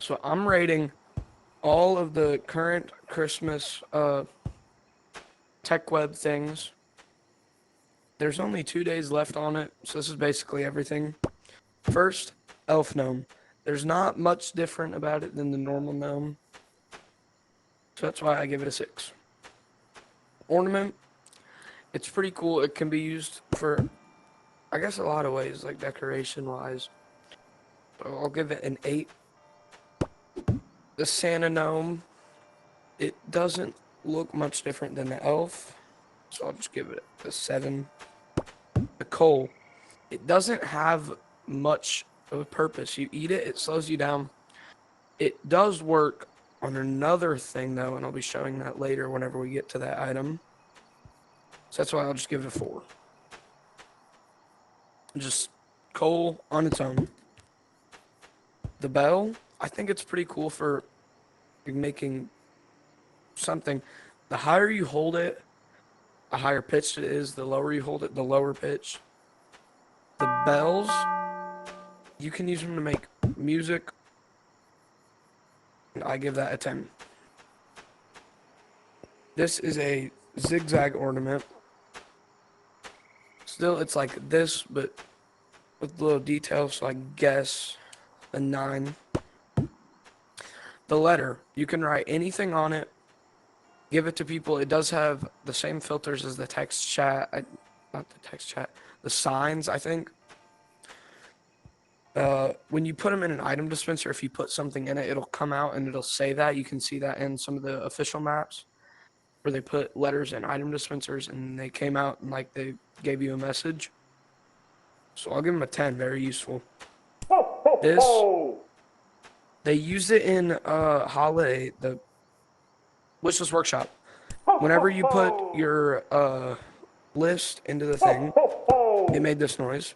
So I'm rating all of the current Christmas tech web things. There's only 2 days left on it, so this is basically everything. First, Elf Gnome. There's not much different about it than the normal gnome, so that's why I give it a 6. Ornament, it's pretty cool. It can be used for, I guess, a lot of ways, like decoration wise. So I'll give it an 8. The Santa Gnome, it doesn't look much different than the elf, so I'll just give it a 7. The coal, it doesn't have much of a purpose. You eat it, it slows you down. It does work on another thing though, and I'll be showing that later whenever we get to that item. So that's why I'll just give it a 4. Just coal on its own. The bell, I think it's pretty cool for making something. The higher you hold it, the higher pitched it is. The lower you hold it, the lower pitch. The bells, you can use them to make music. And I give that a 10. This is a zigzag ornament. Still, it's like this, but with little details, so I guess a 9. The letter, you can write anything on it, give it to people. It does have the same filters as the text chat. Not the text chat, the signs, I think. When you put them in an item dispenser, if you put something in it, it'll come out and it'll say that. You can see that in some of the official maps where they put letters in item dispensers and they came out and like they gave you a message. So I'll give them a 10. Very useful. This, they use it in Holiday, the Wishlist Workshop. Whenever you put your list into the thing, it made this noise.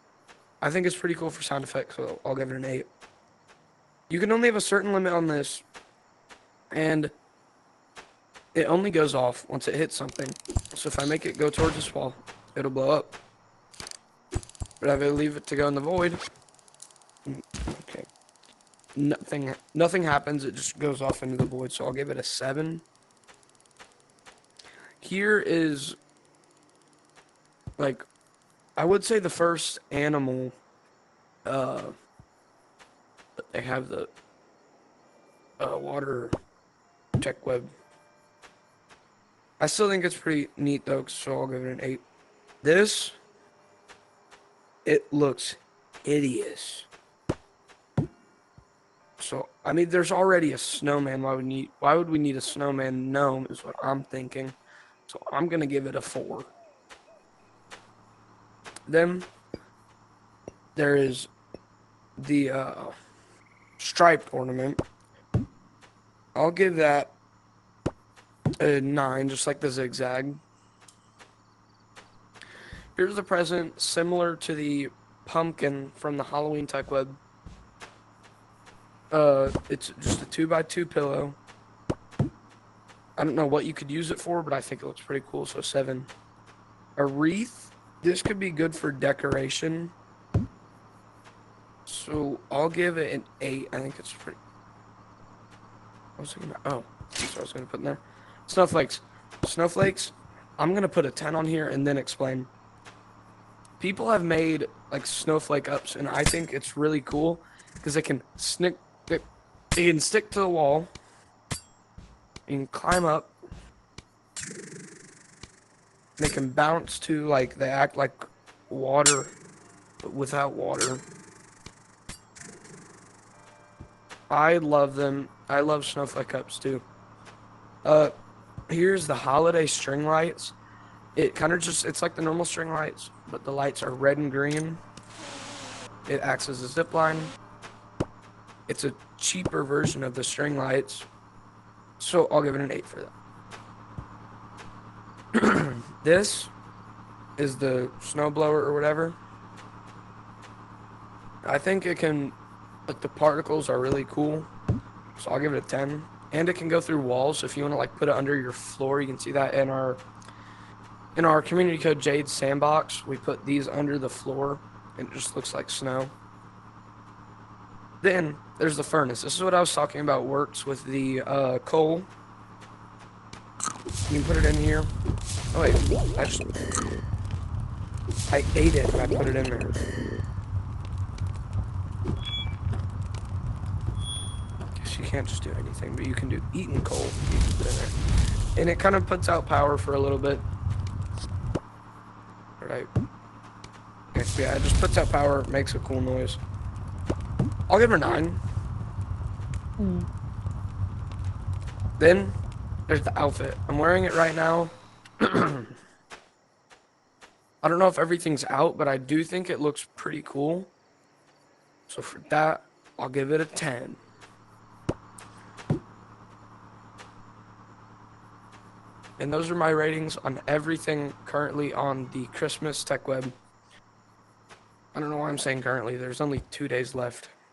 I think it's pretty cool for sound effects, so I'll give it an 8. You can only have a certain limit on this, and it only goes off once it hits something. So if I make it go towards this wall, it'll blow up. But if I leave it to go in the void, okay, nothing happens. It just goes off into the void. So I'll give it a 7. Here is, like, I would say the first animal. They have the water tech web. I still think it's pretty neat though, so I'll give it an 8. This, it looks hideous. So I mean, there's already a snowman. Why would we need a snowman gnome? Is what I'm thinking. So I'm gonna give it a 4. Then there is the striped ornament. I'll give that a 9, just like the zigzag. Here's the present, similar to the pumpkin from the Halloween tech web. It's just a 2x2 pillow. I don't know what you could use it for, but I think it looks pretty cool, so 7. A wreath. This could be good for decoration. So I'll give it an 8. I think it's pretty. I was thinking about, oh, that's what I was going to put in there. Snowflakes. Snowflakes, I'm going to put a 10 on here and then explain. People have made like snowflake ups, and I think it's really cool because they can stick to the wall. You can climb up. They can bounce to, like, they act like water, but without water. I love them. I love snowflake cups too. Here's the holiday string lights. It kind of just, it's like the normal string lights, but the lights are red and green. It acts as a zip line. It's a cheaper version of the string lights. So I'll give it an 8 for that. This is the snowblower or whatever. I think it can, like, the particles are really cool. So I'll give it a 10. And it can go through walls. So if you want to, like, put it under your floor, you can see that in our community code Jade Sandbox. We put these under the floor and it just looks like snow. Then there's the furnace. This is what I was talking about. Works with the coal. You can put it in here. Oh wait, actually, I ate it and I put it in there. Guess you can't just do anything, but you can do eating coal. You can put it in there, and it kind of puts out power for a little bit. Right. Okay, so yeah, it just puts out power, makes a cool noise. I'll give her 9. Then there's the outfit. I'm wearing it right now. I don't know if everything's out, but I do think it looks pretty cool. So for that, I'll give it a 10. And those are my ratings on everything currently on the Christmas Tech Web. I don't know why I'm saying currently. There's only 2 days left.